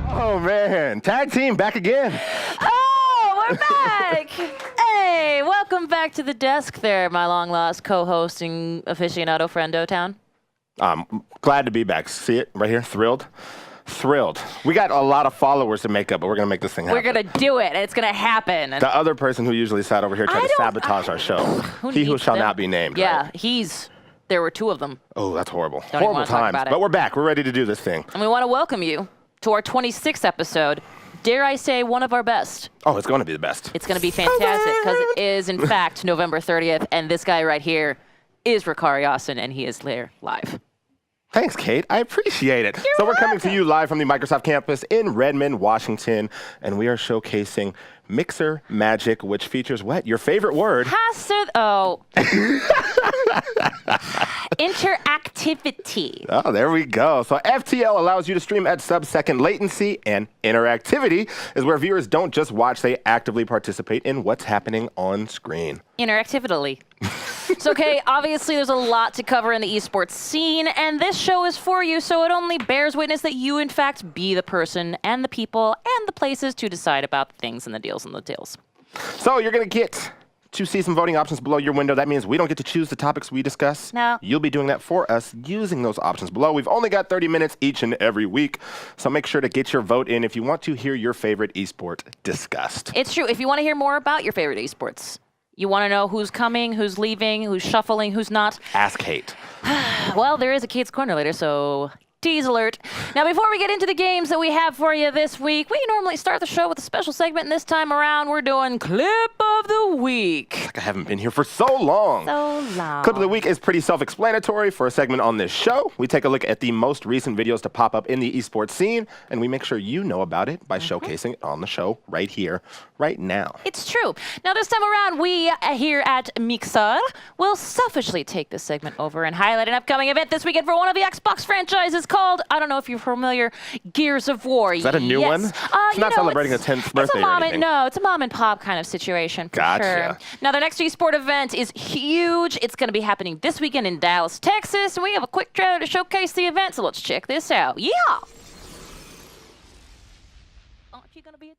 Oh, man. Tag team back again. Oh, we're back. Hey, welcome back to the desk there, my long-lost co-host and aficionado friendo town. I'm glad to be back. See it right here? Thrilled. Thrilled. We got a lot of followers to make up, but we're going to make this thing happen. We're going to do it. It's going to happen. The other person who usually sat over here tried to sabotage our show. He who shall not be named. Yeah, right? There were two of them. Oh, that's horrible. Don't Horrible times. But we're back. We're ready to do this thing. And we want to welcome you to our 26th episode. Dare I say one of our best. Oh, it's going to be the best. It's going to be fantastic because it is, in fact, November 30th. And this guy right here is Rukari Austin, and he is there live. Thanks, Kate. I appreciate it. We're coming to you live from the Microsoft campus in Redmond, Washington, and we are showcasing Mixer Magic, which features what? Your favorite word? Interactivity. Oh, there we go. So FTL allows you to stream at sub-second latency, and interactivity is where viewers don't just watch, they actively participate in what's happening on screen. Interactivity. So, okay, obviously there's a lot to cover in the esports scene, and this show is for you, so it only bears witness that you, in fact, be the person and the people and the places to decide about the things and the deals and the deals. So you're going to get to see some voting options below your window. That means we don't get to choose the topics we discuss. No. You'll be doing that for us using those options below. We've only got 30 minutes each and every week, so make sure to get your vote in if you want to hear your favorite esport discussed. It's true. If you want to hear more about your favorite esports, you want to know who's coming, who's leaving, who's shuffling, who's not. Ask Kate. Well, there is a Kate's Corner later, so tease alert. Now, before we get into the games that we have for you this week, we normally start the show with a special segment, and this time around, we're doing Clip of the Week. Like I haven't been here for so long. Clip of the Week is pretty self-explanatory. For a segment on this show, we take a look at the most recent videos to pop up in the esports scene, and we make sure you know about it by showcasing it on the show right here, right now. It's true. Now, this time around, we here at Mixer will selfishly take this segment over and highlight an upcoming event this weekend for one of the Xbox franchises called, I don't know if you're familiar, Gears of War. Is that a new one? It's not celebrating a 10th birthday or anything. No, it's a mom and pop kind of situation for sure. Now, the next esport event is huge. It's going to be happening this weekend in Dallas, Texas, and we have a quick trailer to showcase the event, so let's check this out. Yeah! Aren't you going to be a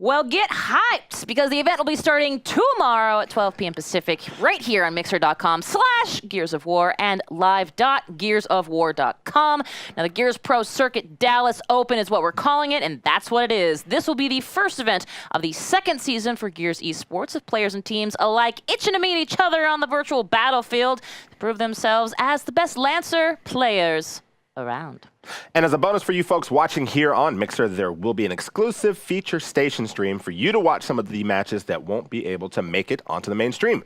Well, get hyped, because the event will be starting tomorrow at 12 p.m. Pacific, right here on Mixer.com/Gears of War and live.gearsofwar.com. Now, the Gears Pro Circuit Dallas Open is what we're calling it, and that's what it is. This will be the first event of the second season for Gears Esports, with players and teams alike itching to meet each other on the virtual battlefield to prove themselves as the best Lancer players around. And as a bonus for you folks watching here on Mixer, there will be an exclusive feature station stream for you to watch some of the matches that won't be able to make it onto the main stream.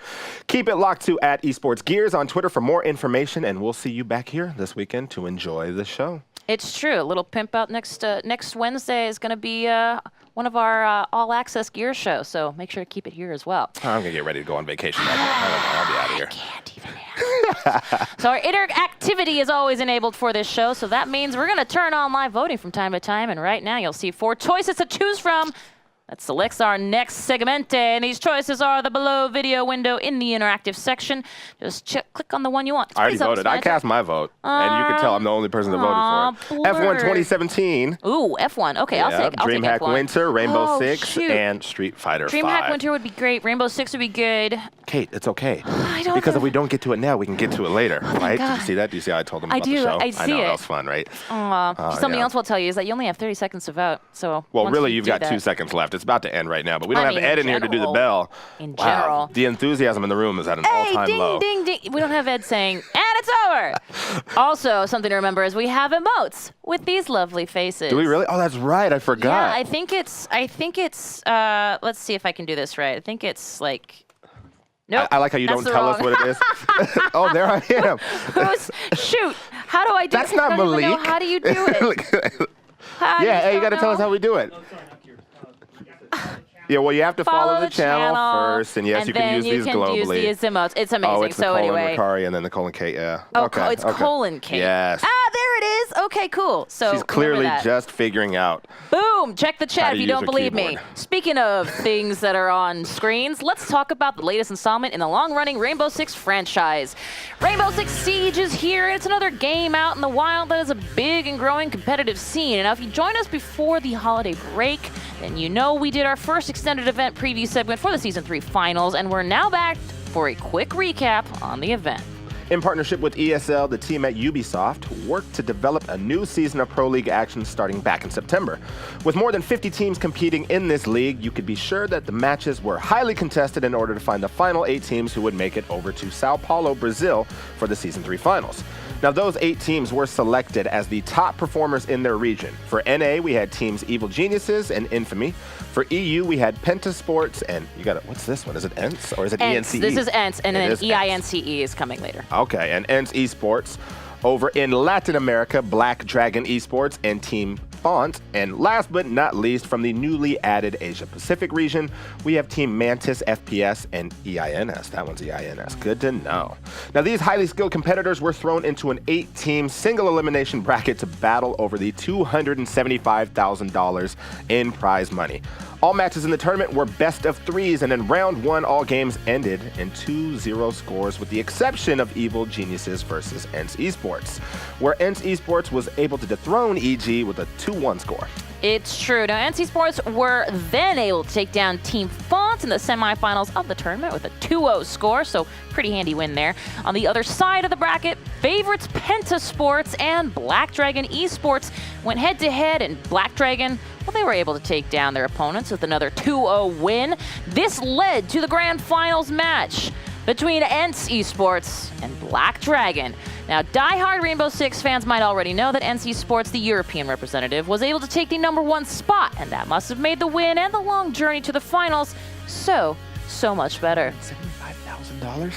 Keep it locked to @esportsgears on Twitter for more information, and we'll see you back here this weekend to enjoy the show. It's true. A little pimp out next Wednesday is going to be one of our all-access gear shows, so make sure to keep it here as well. I'm going to get ready to go on vacation. I don't know. I'll be out of here. I can't even handle it. So our interactivity is always enabled for this show, so that means we're going to turn on live voting from time to time, and right now you'll see 4 choices to choose from. That selects our next segmente, and these choices are the below video window in the interactive section. Just click on the one you want. I already voted. I cast my vote, and you can tell I'm the only person that voted for it. F1 2017. Ooh, F1. Okay, yeah, I'll take DreamHack F1. Winter, Rainbow Six, and Street Fighter 5. DreamHack Winter would be great. Rainbow Six would be good. Kate, it's okay. Because if we don't get to it now, we can get to it later, right? Did you see that? Do you see how I told them about the show? I see I know, it. that was fun, right? Something else we'll tell you is that you only have 30 seconds to vote. So well, really, you've got 2 seconds left. It's about to end right now, but we don't have Ed in here to do the bell. In general. Wow. The enthusiasm in the room is at an all-time low. Ding, ding, ding. We don't have Ed saying, and it's over. Also, something to remember is we have emotes with these lovely faces. Do we really? Oh, that's right. I forgot. Yeah, I think it's, let's see if I can do this right. I think it's like Nope. I like how you that's don't tell us wrong. what it is. Oh, there I am. Shoot. How do I do That's it? not I don't even know. Malik. How do you do it? Yeah, hey, you got to tell us how we do it. Yeah, well, you have to follow the channel first, and yes, you can use these globally. Use these emotes. It's amazing. Oh, it's the so colon anyway, Rukari and then the colon Kate, yeah. Oh, okay, it's colon Kate. Yes. Ah, there it is. Okay, cool. So she's clearly remember that. just figuring out. Boom! Check the chat if you use don't a believe me. keyboard. Speaking of things that are on screens, let's talk about the latest installment in the long-running Rainbow Six franchise. Rainbow Six Siege is here, and it's another game out in the wild that is a big and growing competitive scene. And now, if you joined us before the holiday break, then you know we did our first extended event preview segment for the Season 3 finals, and we're now back for a quick recap on the event. In partnership with ESL, the team at Ubisoft worked to develop a new season of Pro League action starting back in September. With more than 50 teams competing in this league, you could be sure that the matches were highly contested in order to find the final 8 teams who would make it over to Sao Paulo, Brazil for the Season 3 finals. Now, those 8 teams were selected as the top performers in their region. For NA, we had teams Evil Geniuses and Infamy. For EU, we had Pentasports and what's this one? Is it ENCE or is it ENCE? This is ENCE, and then ENCE. EINCE is coming later. Okay, and ENCE Esports. Over in Latin America, Black Dragon Esports and Team Font. And last but not least, from the newly added Asia Pacific region, we have Team Mantis FPS and EINS. That one's EINS. Good to know. Now, these highly skilled competitors were thrown into an 8-team single elimination bracket to battle over the $275,000 in prize money. All matches in the tournament were best of 3s, and in round 1, all games ended in 2-0 scores, with the exception of Evil Geniuses versus ENCE Esports, where ENCE Esports was able to dethrone EG with a 2-1 score. It's true. Now, ENCE Esports were then able to take down Team Font in the semifinals of the tournament with a 2-0 score, so pretty handy win there. On the other side of the bracket, favorites Pentasports and Black Dragon Esports went head-to-head, and Black Dragon, well, they were able to take down their opponents with another 2-0 win. This led to the grand finals match between ENCE Esports and Black Dragon. Now, die-hard Rainbow Six fans might already know that ENCE Esports, the European representative, was able to take the #1 spot, and that must have made the win and the long journey to the finals so much better. $75,000?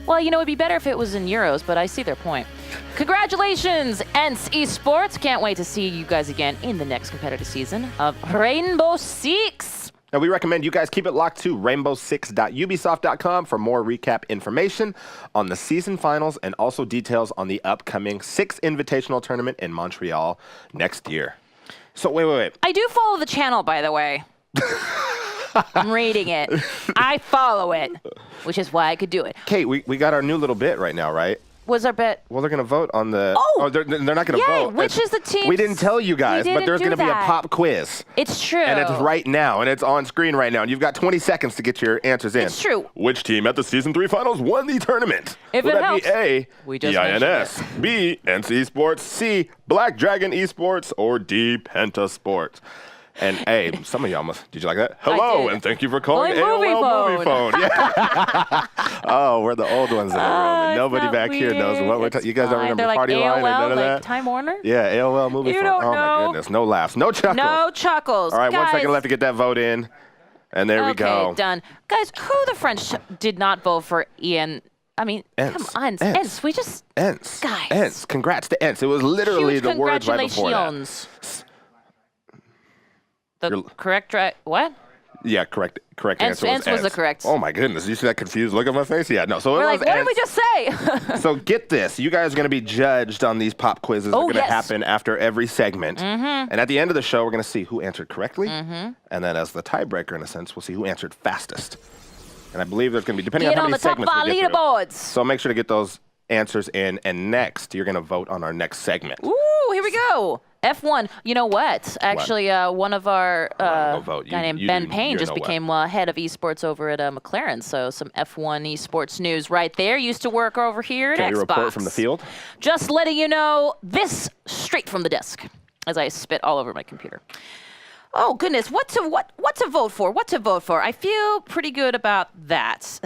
Well, you know, it'd be better if it was in euros, but I see their point. Congratulations, ENCE Esports. Can't wait to see you guys again in the next competitive season of Rainbow Six. Now, we recommend you guys keep it locked to rainbow6.ubisoft.com for more recap information on the season finals and also details on the upcoming 6 Invitational Tournament in Montreal next year. So, wait. I do follow the channel, by the way. I'm reading it. I follow it, which is why I could do it. Kate, we got our new little bit right now, right? Was our bet? Well, they're going to vote on the... Oh! They're not going to vote. Which is the team? We didn't tell you guys, but there's going to be a that. pop quiz. It's true. And it's right now, and it's on screen right now. And you've got 20 seconds to get your answers in. It's true. Which team at the Season 3 finals won the tournament? If Will it that helps, be A, we just EINS, B, ENCE Esports, C, Black Dragon Esports, or D, Pentasports? And A, some of y'all must, did you like that? Hello, and thank you for calling AOL Movie Phone. Yeah. Oh, we're the old ones in the room, and nobody back here knows what we're talking. You guys don't remember They're Party like Line AOL, and none of like that? Time Warner? Yeah, AOL Movie You Phone. don't Oh, know. my goodness. No laughs. No chuckles. No chuckles. All right, guys, 1 second left to get that vote in. And there we go. Okay, done. Guys, who the French did not vote for Ian? I mean, come on. ENCE. We just... ENCE. Guys. ENCE. Congrats to ENCE. It was literally Huge the words right before that. congratulations. The correct... What? Yeah, correct ENCE, answer was ENCE was the correct. Oh, my goodness. You see that confused look on my face? Yeah, no. So We're it like, was what did ENCE. we just say? So get this. You guys are going to be judged on these pop quizzes. They're going to happen after every segment. And at the end of the show, we're going to see who answered correctly. And then as the tiebreaker, in a sense, we'll see who answered fastest. And I believe there's going to be, depending on how many segments we get through. Get on the top of our leaderboards. So make sure to get those answers in. And next, you're going to vote on our next segment. Ooh, here we go. F1. You know what? Actually, one of our guy named Ben Payne just became head of esports over at McLaren. So some F1 esports news right there. Used to work over here at Xbox. Can you report from the field? Just letting you know this straight from the desk as I spit all over my computer. Oh goodness, what to vote for? What to vote for? I feel pretty good about that.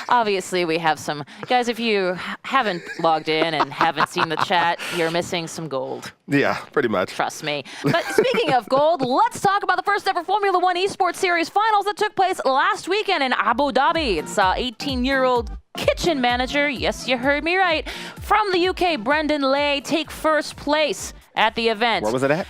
Obviously, we have some guys. If you haven't logged in and haven't seen the chat, you're missing some gold. Yeah, pretty much. Trust me. But speaking of gold, let's talk about the first ever Formula One Esports Series finals that took place last weekend in Abu Dhabi. It saw 18-year-old kitchen manager, yes, you heard me right, from the UK, Brendan Lay, take first place at the event. Where was it at?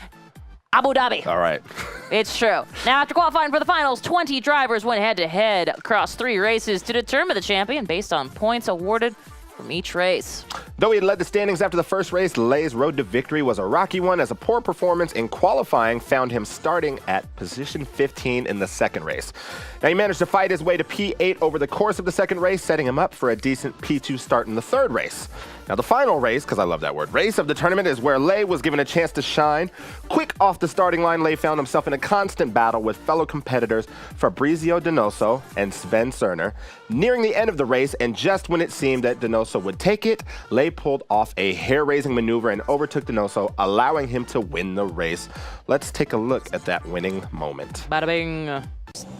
Abu Dhabi. All right. It's true. Now, after qualifying for the finals, 20 drivers went head-to-head across 3 races to determine the champion based on points awarded from each race. Though he had led the standings after the first race, Lay's road to victory was a rocky one as a poor performance in qualifying found him starting at position 15 in the second race. Now, he managed to fight his way to P8 over the course of the second race, setting him up for a decent P2 start in the third race. Now, the final race, because I love that word, race of the tournament is where Lay was given a chance to shine. Quick off the starting line, Lay found himself in a constant battle with fellow competitors Fabrizio Donoso and Sven Cerner. Nearing the end of the race, and just when it seemed that Donoso would take it, Lay pulled off a hair-raising maneuver and overtook Donoso, allowing him to win the race. Let's take a look at that winning moment. Bada bing.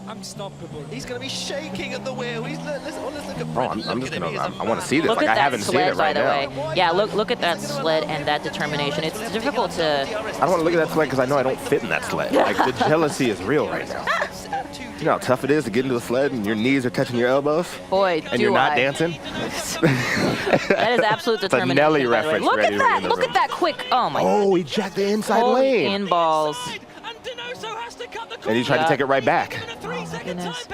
Unstoppable. He's going to be shaking at the wheel. Let's look at Brendan. I'm just gonna. I want to see this. Look Like, at I that haven't seen sled, it right by the now. way. Yeah, look at that sled and that determination. It's difficult to. I don't want to look at that sled because I know I don't fit in that sled. Like, the jealousy is real right now. You know how tough it is to get into a sled and your knees are touching your elbows? Boy, and you're not dancing? That is absolute determination. It's a Nelly by the way. reference. Look at ready that! in the Look room. at that quick! Oh my! Oh, he jacked the inside lane. In balls. And he tried to take it right back. Oh, goodness.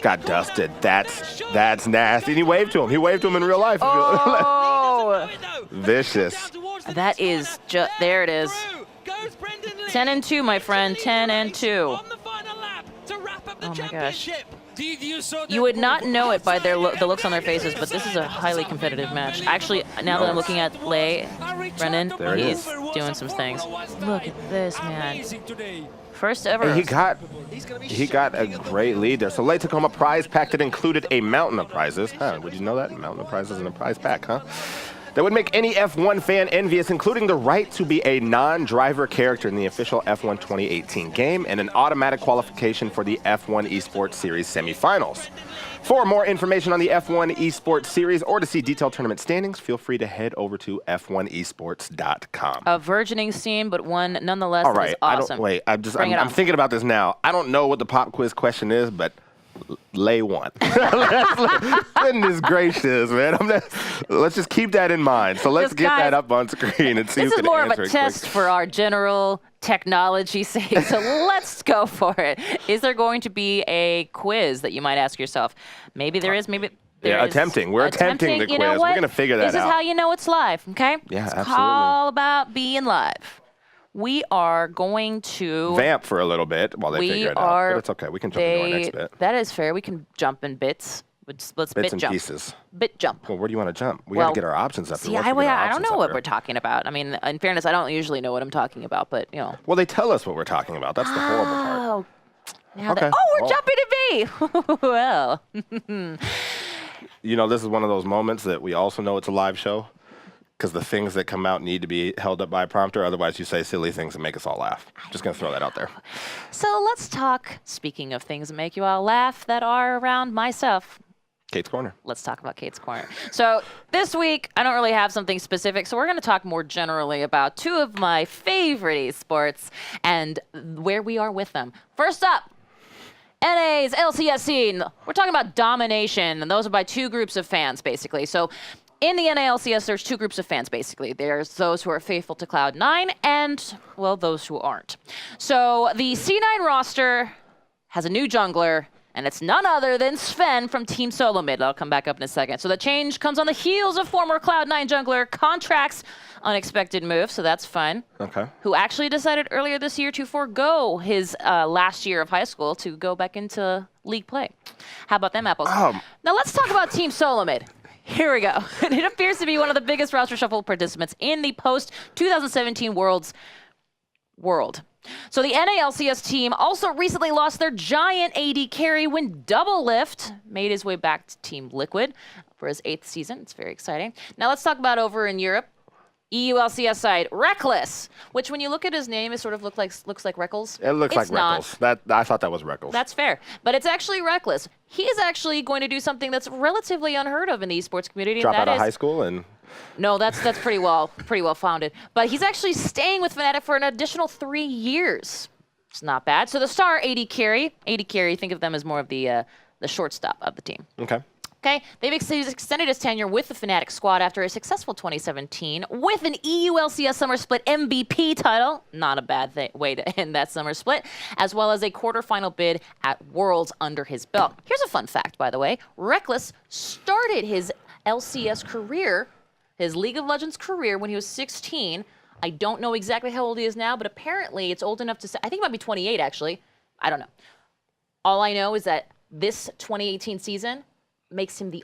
Got dusted. That's nasty. And he waved to him. He waved to him in real life. Oh! Vicious. That is just there. It is. 10-2, my friend. 10-2. Oh my gosh. You would not know it by the looks on their faces, but this is a highly competitive match. Actually, now that I'm looking at Lay, Brendan, he's doing some things. Look at this, man. First ever. And he got a great lead there. So Lay took home a prize pack that included a mountain of prizes. Huh, would you know that? A mountain of prizes in a prize pack, huh? That would make any F1 fan envious, including the right to be a non-driver character in the official F1 2018 game and an automatic qualification for the F1 Esports Series semifinals. For more information on the F1 Esports Series or to see detailed tournament standings, feel free to head over to f1esports.com. A burgeoning scene, but one nonetheless All right, is awesome. I'm thinking about this now. I don't know what the pop quiz question is, but Lay won. Goodness gracious, man. Let's just keep that in mind. So let's get that up on screen and see who can answer it. This is more of a test for our general technology sake, so let's go for it. Is there going to be a quiz that you might ask yourself? Maybe there is, maybe there is. Attempting. We're attempting the quiz. You know what? We're going to figure that out. This is how you know it's live, okay? Yeah, it's absolutely. all about being live. We are going to vamp for a little bit while they figure it out. But it's okay. We can jump into our next bit. That is fair. We can jump in bits. Let's bits bit and jump. Pieces. Bit jump. Well, where do you want to jump? We got to get our options up. See, I don't know what we're talking about. I mean, in fairness, I don't usually know what I'm talking about, but you know. Well, they tell us what we're talking about. That's the horrible part. Now okay. We're jumping to B. Well. You know, this is one of those moments that we also know it's a live show. Because the things that come out need to be held up by a prompter. Otherwise, you say silly things that make us all laugh. Just going to throw that out there. So let's talk, speaking of things that make you all laugh that are around myself. Kate's Corner. Let's talk about Kate's Corner. So this week, I don't really have something specific. So we're going to talk more generally about 2 of my favorite esports and where we are with them. First up, NA's LCS scene. We're talking about domination. And those are by 2 groups of fans, basically. So in the NALCS, there's 2 groups of fans, basically. There's those who are faithful to Cloud9 and, well, those who aren't. So the C9 roster has a new jungler, and it's none other than Sven from Team Solo Mid. I'll come back up in a second. So the change comes on the heels of former Cloud9 jungler Contract's unexpected move, so that's fun. Okay. Who actually decided earlier this year to forego his last year of high school to go back into league play. How about them apples? Now let's talk about Team Solo Mid. Here we go. It appears to be one of the biggest roster shuffle participants in the post-2017 world. So the NALCS team also recently lost their giant AD carry when Double Lift made his way back to Team Liquid for his 8th season. It's very exciting. Now let's talk about over in Europe. EULCS side, Reckless, which when you look at his name, it sort of looks like Reckles. It looks like It's not. Reckles. I thought that was Reckles. That's fair, but it's actually Reckless. He is actually going to do something that's relatively unheard of in the esports community. Drop and out that of is, high school and... No, that's pretty well founded. But he's actually staying with Fnatic for an additional 3 years. It's not bad. So the star, AD Carry, think of them as more of the shortstop of the team. Okay. Okay, he's extended his tenure with the Fnatic squad after a successful 2017 with an EULCS Summer Split MVP title. Not a bad way to end that Summer Split, as well as a quarterfinal bid at Worlds under his belt. Here's a fun fact, by the way. Reckless started his LCS career, his League of Legends career, when he was 16. I don't know exactly how old he is now, but apparently it's old enough to say, I think it might be 28, actually. I don't know. All I know is that this 2018 season makes him the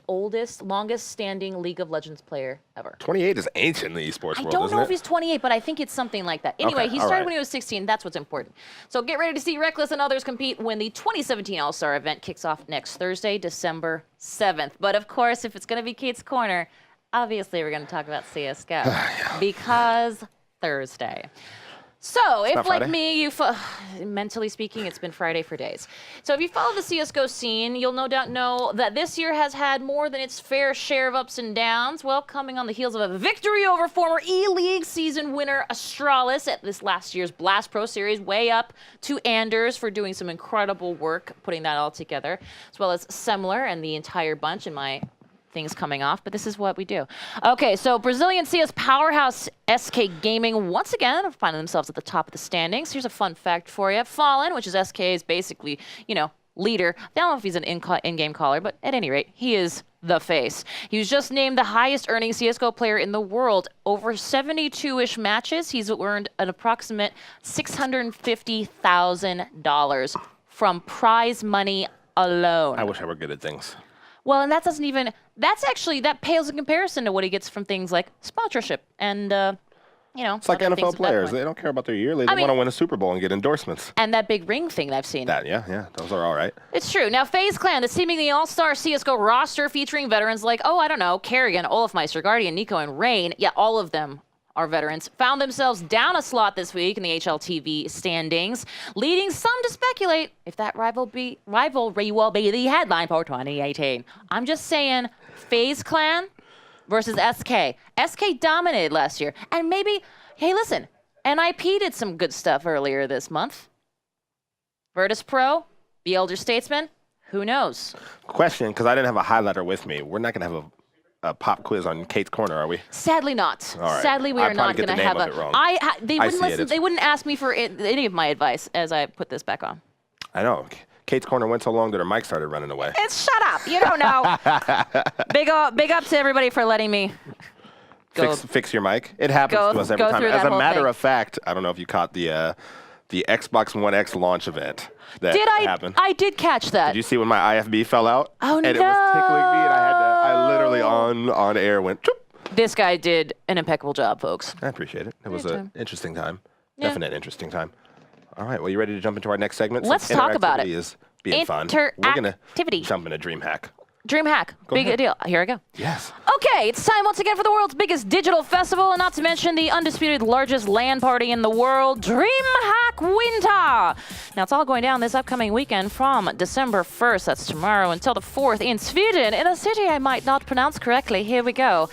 longest standing League of Legends player ever. 28 is ancient in the esports world, I don't isn't know it? if he's 28, but I think it's something like that. Anyway, Okay, he started when he was 16. That's what's important. So get ready to see Reckless and others compete when the 2017 All-Star event kicks off next Thursday, December 7th. But of course, if it's going to be Kate's Corner, obviously we're going to talk about CSGO because Thursday. So, if like me, mentally speaking, it's been Friday for days. So if you follow the CSGO scene, you'll no doubt know that this year has had more than its fair share of ups and downs. Well, coming on the heels of a victory over former E-League season winner Astralis at this last year's Blast Pro Series, way up to Anders for doing some incredible work putting that all together, as well as Semler and the entire bunch in my things coming off, but this is what we do. Okay, so Brazilian CS powerhouse SK Gaming once again are finding themselves at the top of the standings. Here's a fun fact for you. Fallen, which is SK's basically, leader. I don't know if he's an in-game caller, but at any rate, he is the face. He was just named the highest earning CSGO player in the world. Over 72-ish matches, he's earned an approximate $650,000 from prize money alone. I wish I were good at things. Well, and that pales in comparison to what he gets from things like sponsorship and, It's like NFL players. They don't care about their yearly. They want to win a Super Bowl and get endorsements. And that big ring thing I've seen. Yeah, those are all right. It's true. Now, FaZe Clan, the seemingly all-star CSGO roster featuring veterans like, Kerrigan, Olafmeister, Guardian, Nico, and Rain. Yeah, all of them are veterans, found themselves down a slot this week in the HLTV standings, leading some to speculate if that rivalry will be the headline for 2018. I'm just saying, FaZe Clan versus SK. SK dominated last year, and maybe, hey, listen, NIP did some good stuff earlier this month. Virtus Pro, the Elder Statesman, who knows? Question, because I didn't have a highlighter with me. We're not going to have a pop quiz on Kate's Corner, are we? Sadly not. All right. Sadly, we are not going to have a... They wouldn't listen. They wouldn't ask me for any of my advice as I put this back on. I know. Kate's Corner went so long that her mic started running away. Shut up. You don't know. Big up to everybody for letting me fix your mic. It happens to us every time. As a matter of fact, I don't know if you caught the Xbox One X launch event that happened. I did catch that. Did you see when my IFB fell out? Oh, and it was tickling me, and I literally on air went, choop. This guy did an impeccable job, folks. I appreciate it. It was an interesting time. Yeah. Definite interesting time. All right, well, you ready to jump into our next segment? Let's talk about it. Is being fun. We're going to jump into DreamHack. DreamHack. Big deal. Here I go. Yes. Okay, it's time once again for the world's biggest digital festival, and not to mention the undisputed largest LAN party in the world, DreamHack Winter. Now, it's all going down this upcoming weekend from December 1st, that's tomorrow, until the 4th in Sweden, in a city I might not pronounce correctly. Here we go.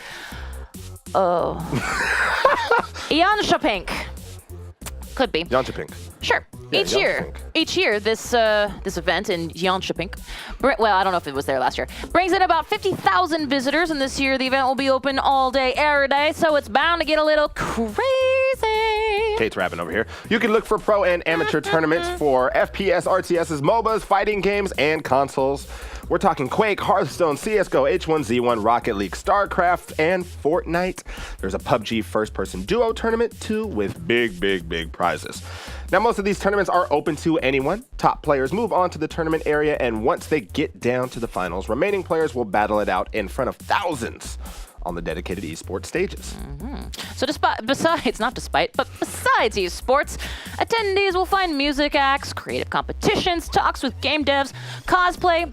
Jönköping. Could be. Jönköping. Sure. Yeah, Each year, this event in Jönköping, well, I don't know if it was there last year, brings in about 50,000 visitors, and this year the event will be open all day, every day, so it's bound to get a little crazy. Kate's rapping over here. You can look for pro and amateur tournaments for FPS, RTSs, MOBAs, fighting games, and consoles. We're talking Quake, Hearthstone, CSGO, H1Z1, Rocket League, StarCraft, and Fortnite. There's a PUBG first-person duo tournament, too, with big prizes. Now, most of these tournaments are open to anyone. Top players move on to the tournament area, and once they get down to the finals, remaining players will battle it out in front of thousands on the dedicated esports stages. So besides esports, attendees will find music acts, creative competitions, talks with game devs, cosplay,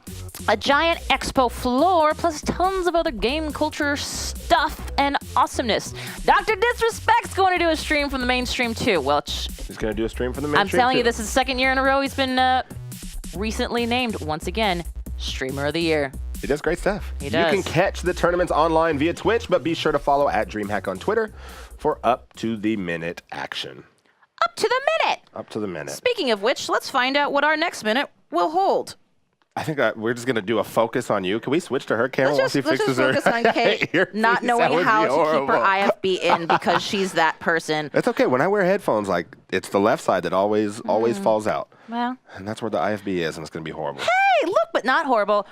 a giant expo floor, plus tons of other game culture stuff and awesomeness. Dr. Disrespect's going to do a stream from the main stream too. Welch. He's going to do a stream from the main I'm stream telling too. you, this is the second year in a row he's been recently named, once again, Streamer of the Year. He does great stuff. He does. You can catch the tournaments online via Twitch, but be sure to follow @DreamHack on Twitter for up-to-the-minute action. Up to the minute! Up to the minute. Speaking of which, let's find out what our next minute will hold. I think we're just going to do a focus on you. Can we switch to her camera while she Let's fixes just her focus on Kate earpiece? not That knowing would how be to keep horrible. her IFB in because she's that person. It's okay. When I wear headphones, like, it's the left side that always falls out. Well. And that's where the IFB is, and it's going to be horrible. Hey, look, but not horrible.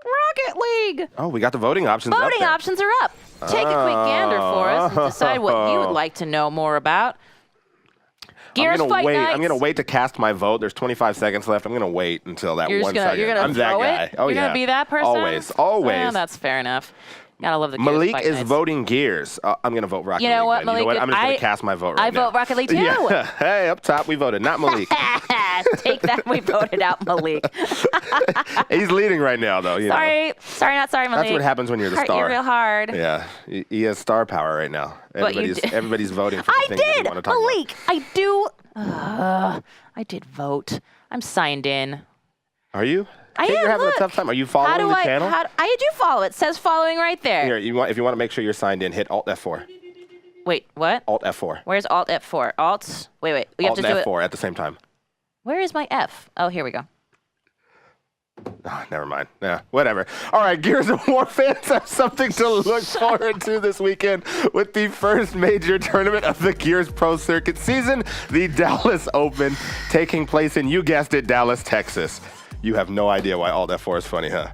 Rocket League! Oh, we got the voting options up Voting there. options are up. Take a quick gander for us and decide what you would like to know more about. Gears Fight Nights. I'm gonna wait to cast my vote. There's 25 seconds left. I'm gonna wait until that You're one gonna, second. You're gonna I'm that throw guy. it? Oh, You're yeah. gonna be that person? Always. Yeah, that's fair enough. Gotta love the Gears Malik Fight is Nights. voting Gears. I'm gonna vote Rocket League. You know what, then. Malik? You know what? I'm just gonna cast my vote right now. I vote Rocket League too. Yeah. Hey, up top we voted, not Malik. Take that. We voted out Malik. He's leading right now, though. You know. Sorry, not sorry, Malik. That's what happens when you're the Hurt star. you real hard. Yeah, he has star power right now. But you did. Everybody's voting for the I things that did, you want to talk Malik. I do. I did vote. I'm signed in. about. Are you? I Kate, am, you're having look. a tough time. Are you following the channel? I do follow. It says following right there. Here, if you want to make sure you're signed in, hit Alt F4. Wait, what? Alt F4. Where's Alt F4? Alt. Wait. We have Alt to and do it. F4 at the same time. Where is my F? Oh, here we go. Oh, never mind. Yeah, whatever. All right, Gears of War fans have something to look forward to this weekend with the first major tournament of the Gears Pro Circuit season, the Dallas Open, taking place in, you guessed it, Dallas, Texas. You have no idea why Alt F4 is funny, huh?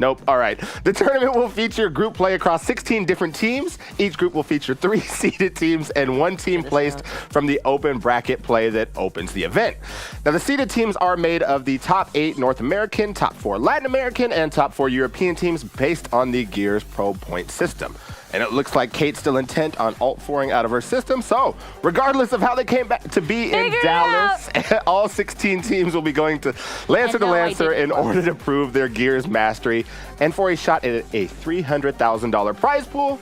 Nope. All right. The tournament will feature group play across 16 different teams. Each group will feature 3 seeded teams and 1 team placed from the open bracket play that opens the event. Now, the seeded teams are made of the top 8 North American, top 4 Latin American, and top 4 European teams based on the Gears Pro point system. And it looks like Kate's still intent on alt-4ing out of her system. So, regardless of how they came back to be in Dallas, all 16 teams will be going to Lancer to Lancer in order to prove their Gears mastery and for a shot at a $300,000 prize pool,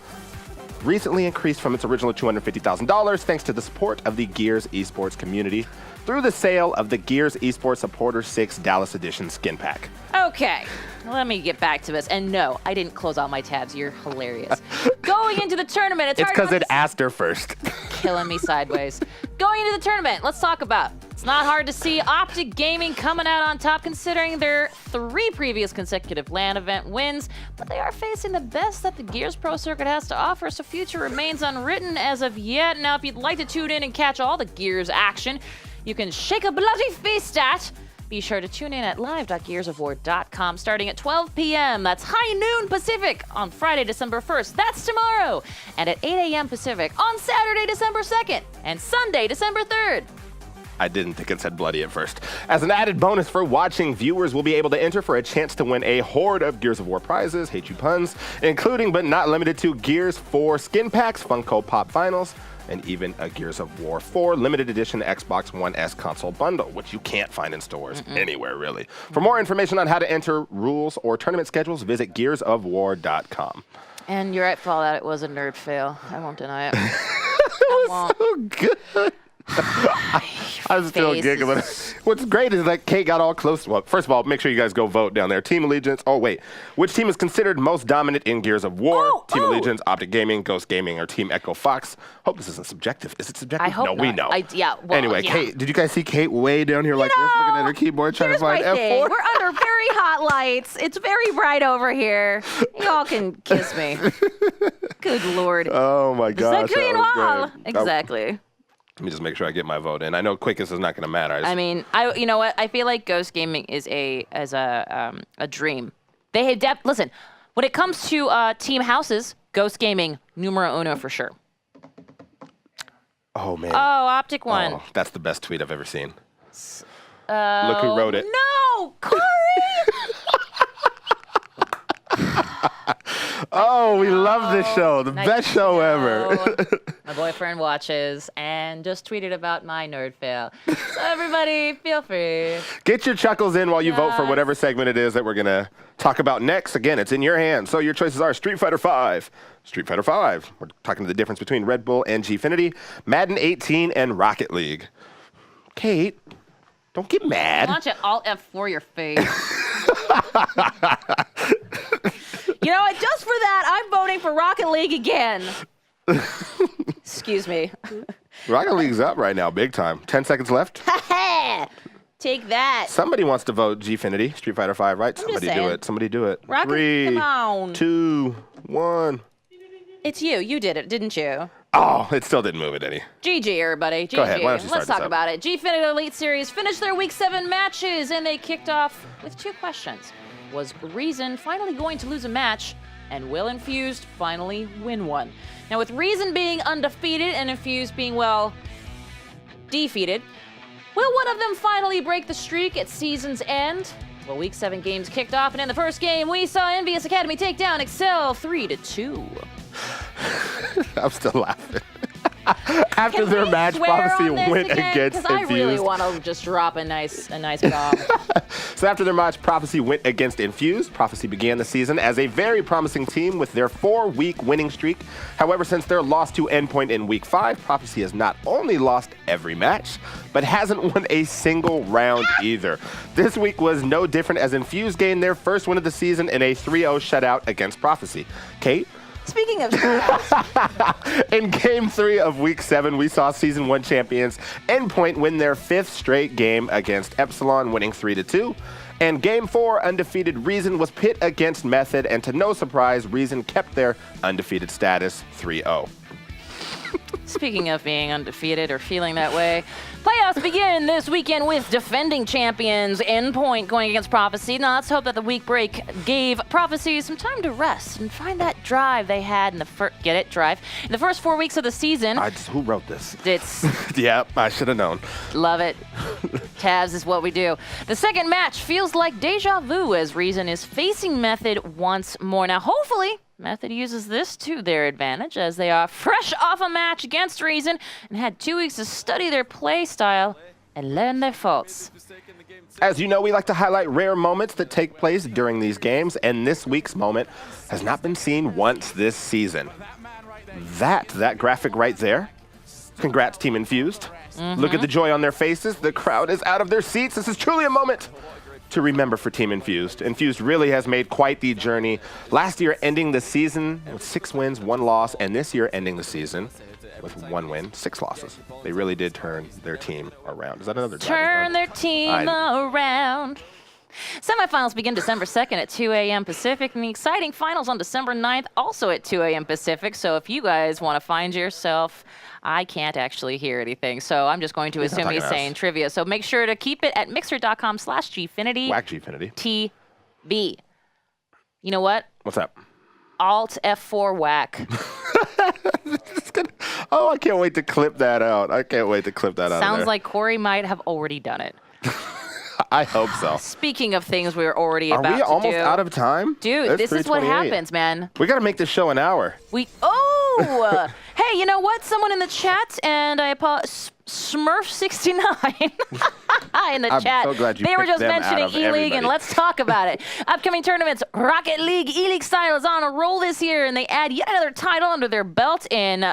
recently increased from its original $250,000 thanks to the support of the Gears Esports community through the sale of the Gears Esports Supporter 6 Dallas Edition skin pack. Okay, let me get back to this. And no, I didn't close all my tabs. You're hilarious. Going into the tournament, It's because it asked her first. Killing me sideways. Going into the tournament, let's talk about. It's not hard to see Optic Gaming coming out on top considering their 3 previous consecutive LAN event wins, but they are facing the best that the Gears Pro Circuit has to offer, so future remains unwritten as of yet. Now, if you'd like to tune in and catch all the Gears action, you can shake a bloody fist at. Be sure to tune in at live.gearsofwar.com starting at 12 p.m. That's high noon Pacific on Friday, December 1st. That's tomorrow. And at 8 a.m. Pacific on Saturday, December 2nd and Sunday, December 3rd. I didn't think it said bloody at first. As an added bonus for watching, viewers will be able to enter for a chance to win a horde of Gears of War prizes, hate you puns, including but not limited to Gears 4 skin packs, Funko Pop Finals, and even a Gears of War 4 limited edition Xbox One S console bundle, which you can't find in stores anywhere, really. For more information on how to enter, rules, or tournament schedules, visit gearsofwar.com. And you're right, Fallout, it was a nerd fail. I won't deny it. It was so good. I'm still giggling. What's great is that Kate got all close. Well, first of all, make sure you guys go vote down there. Team Allegiance. Oh, wait. Which team is considered most dominant in Gears of War? Team Allegiance, Optic Gaming, Ghost Gaming, or Team Echo Fox? Hope this isn't subjective. Is it subjective? I hope no, we know. Anyway, Kate, did you guys see Kate way down here like this, looking at her keyboard, trying to find F4? We're under very hot lights. It's very bright over here. Y'all can kiss me. Good Lord. Oh, my gosh. The green wall. Exactly. Let me just make sure I get my vote in. I know quickest is not going to matter. You know what? I feel like Ghost Gaming is a dream. They had listen. When it comes to team houses, Ghost Gaming numero uno for sure. Oh man. Oh, Optic won. Oh, that's the best tweet I've ever seen. Look who wrote it. No, Corey. Oh, we love this show. The Nice best to show know. ever. My boyfriend watches and just tweeted about my nerd fail. So everybody, feel free. Get your chuckles in while you vote for Yes. whatever segment it is that we're going to talk about next. Again, it's in your hands. So your choices are Street Fighter V, Street Fighter V. We're talking to the difference between Red Bull and Gfinity, Madden 18, and Rocket League. Kate, don't get mad. Launch it Alt F4 your face. You know what? Just for that, I'm voting for Rocket League again. Excuse me. Rocket League's up right now, big time. 10 seconds left. Take that. Somebody wants to vote Gfinity, Street Fighter V, right? Somebody do saying. it. Somebody do it. Rocket, 3, come on. 2, 1. It's you. You did it, didn't you? Oh, it still didn't move it any. GG, everybody. GG. Go ahead, why don't you start Let's this talk up? about it. Gfinity Elite Series finished their Week 7 matches, and they kicked off with 2 questions. Was Reason finally going to lose a match? And will Infused finally win one? Now, with Reason being undefeated and Infused being, well, defeated, will one of them finally break the streak at season's end? Well, Week 7 games kicked off, and in the first game, we saw Envious Academy take down Excel 3-2. I'm still laughing. After Can their we match, swear Prophecy on this went again? against 'Cause I really Infused. want to just drop a nice bomb. So after their match, Prophecy went against Infused. Prophecy began the season as a very promising team with their 4-week winning streak. However, since their loss to Endpoint in Week 5, Prophecy has not only lost every match, but hasn't won a single round either. This week was no different as Infused gained their first win of the season in a 3-0 shutout against Prophecy. Kate? Speaking of In Game 3 of Week 7, we saw Season 1 champions Endpoint win their 5th straight game against Epsilon, winning 3-2. And Game 4, undefeated Reason was pit against Method, and to no surprise, Reason kept their undefeated status 3-0. Speaking of being undefeated or feeling that way, playoffs begin this weekend with defending champions Endpoint going against Prophecy. Now let's hope that the week break gave Prophecy some time to rest and find that drive they had in the in the first 4 weeks of the season. Who wrote this? It's Yep, I should have known. love it. Tabs is what we do. The second match feels like deja vu as Reason is facing Method once more. Now hopefully Method uses this to their advantage as they are fresh off a match against Reason and had 2 weeks to study their play style and learn their faults. As you know, we like to highlight rare moments that take place during these games, and this week's moment has not been seen once this season. That graphic right there. Congrats, Team Infused. Look at the joy on their faces. The crowd is out of their seats. This is truly a moment to remember for Team Infused. Infused really has made quite the journey. Last year ending the season with 6 wins, 1 loss, and this year ending the season with 1 win, 6 losses. They really did turn their team around. Is that another Turn their team around. Semifinals begin December 2nd at 2 a.m. Pacific, and the exciting finals on December 9th also at 2 a.m. Pacific. So if you guys want to find yourself, I can't actually hear anything, so I'm just going to assume he's saying trivia. So make sure to keep it at mixer.com/Gfinity. Whack Gfinity. TV. You know what? What's up? Alt F4 whack. Oh, I can't wait to clip that out. I can't wait to clip that out. Sounds like Corey might have already done it. I hope so. Speaking of things we were already Are about we to almost do. out of time? Dude, It's this is what 3:28. happens, man. We got to make this show an hour. Hey, you know what? Someone in the chat, and I apologize, Smurf69 in the I'm chat. so glad you they were picked just them mentioning out of E-League, and everybody. let's talk about it. Upcoming tournaments, Rocket League, E-League style is on a roll this year, and they add yet another title under their belt in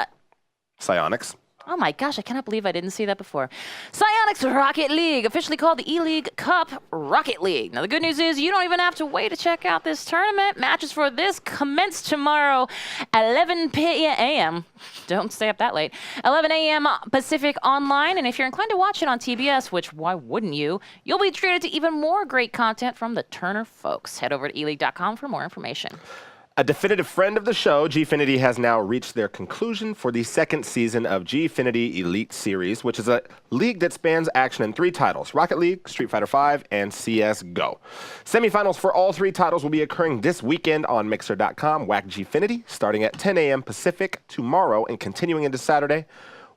Psionics. oh my gosh, I cannot believe I didn't see that before. Psionics Rocket League, officially called the E-League Cup Rocket League. Now, the good news is you don't even have to wait to check out this tournament. Matches for this commence tomorrow at 11 p.m. Don't stay up that late. 11 a.m. Pacific online. And if you're inclined to watch it on TBS, which why wouldn't you, you'll be treated to even more great content from the Turner folks. Head over to eleague.com for more information. A definitive friend of the show, Gfinity has now reached their conclusion for the 2nd season of Gfinity Elite Series, which is a league that spans action in 3 titles: Rocket League, Street Fighter V, and CSGO. Semifinals for all 3 titles will be occurring this weekend on Mixer.com, Whack Gfinity, starting at 10 a.m. Pacific tomorrow and continuing into Saturday.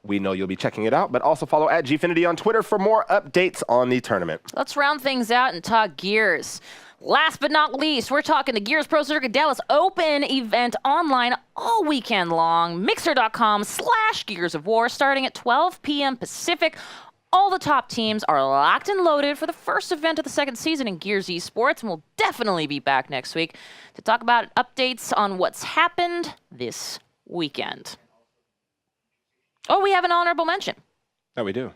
We know you'll be checking it out, but also follow at Gfinity on Twitter for more updates on the tournament. Let's round things out and talk gears. Last but not least, we're talking the Gears Pro Circuit Dallas Open event online all weekend long. Mixer.com/Gears of War starting at 12 p.m. Pacific. All the top teams are locked and loaded for the first event of the second season in Gears Esports, and we'll definitely be back next week to talk about updates on what's happened this weekend. Oh, we have an honorable mention. No, we do.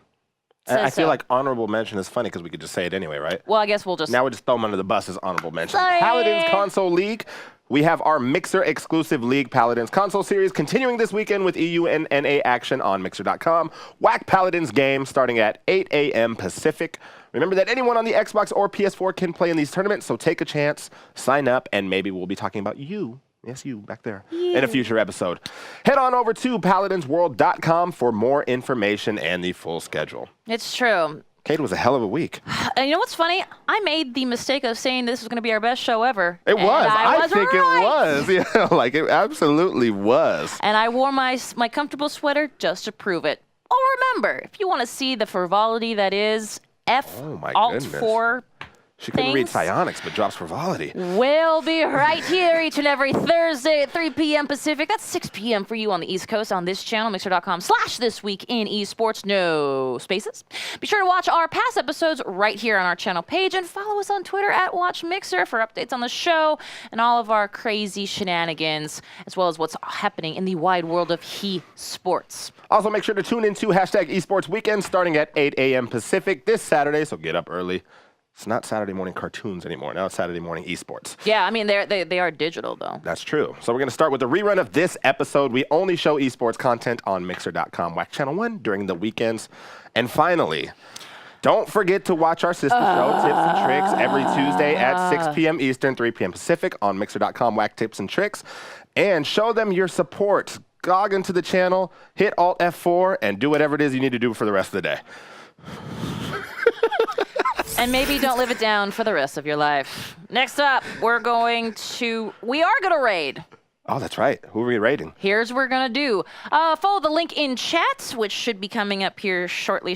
Says I feel so. like honorable mention is funny because we could just say it anyway, right? Well, I guess we'll just... Now we just throw them under the bus as honorable mention. Sorry. Paladins Console League. We have our Mixer exclusive league, Paladins Console Series, continuing this weekend with EU and NA action on Mixer.com. Whack Paladins game starting at 8 a.m. Pacific. Remember that anyone on the Xbox or PS4 can play in these tournaments, so take a chance, sign up, and maybe we'll be talking about you. Yes, you back there in a future episode. Head on over to paladinsworld.com for more information and the full schedule. It's true. Kate, was a hell of a week. And you know what's funny? I made the mistake of saying this was going to be our best show ever. It was. I think right. it was. Yeah, like it absolutely was. And I wore my comfortable sweater just to prove it. Oh, remember, if you want to see the frivolity that is Oh my Alt goodness. 4 She couldn't read things. psionics, but drops frivolity. We'll be right here each and every Thursday at 3 p.m. Pacific. That's 6 p.m. for you on the East Coast on this channel, Mixer.com/This Week in Esports. No spaces. Be sure to watch our past episodes right here on our channel page and follow us on Twitter at WatchMixer for updates on the show and all of our crazy shenanigans, as well as what's happening in the wide world of He-Sports. Also, make sure to tune into #Esports Weekend starting at 8 a.m. Pacific this Saturday, so get up early. It's not Saturday morning cartoons anymore. Now it's Saturday morning esports. Yeah, I mean, they are digital, though. That's true. So we're going to start with a rerun of this episode. We only show esports content on Mixer.com, Whack Channel 1 during the weekends. And finally, don't forget to watch our sister show, Tips and Tricks, every Tuesday at 6 p.m. Eastern, 3 p.m. Pacific on Mixer.com, Whack Tips and Tricks. And show them your support. Log into the channel, hit Alt F4, and do whatever it is you need to do for the rest of the day. And maybe don't live it down for the rest of your life. Next up, we are going to raid. Oh, that's right. Who are we rating? Here's what we're going to do. Follow the link in chat, which should be coming up here shortly.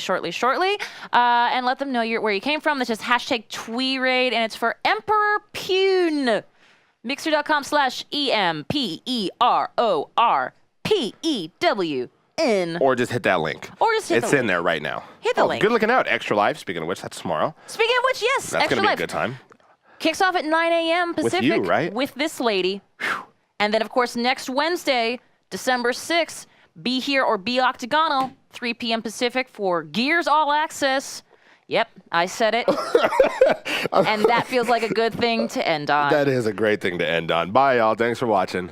And let them know where you came from. That's just #TweeRaid, and it's for Emperor Pune. Mixer.com/EMPERORPEWN. Or just hit that link. It's in there right now. Hit the link. Good looking out. Extra Life, speaking of which, that's tomorrow. Speaking of which, yes, That's Extra going to be a Life good time. kicks off at 9 a.m. Pacific. you, right? With this lady. And then, of course, next Wednesday, December 6th, be here or be octagonal, 3 p.m. Pacific for Gears All Access. Yep, I said it. And that feels like a good thing to end on. That is a great thing to end on. Bye, y'all. Thanks for watching.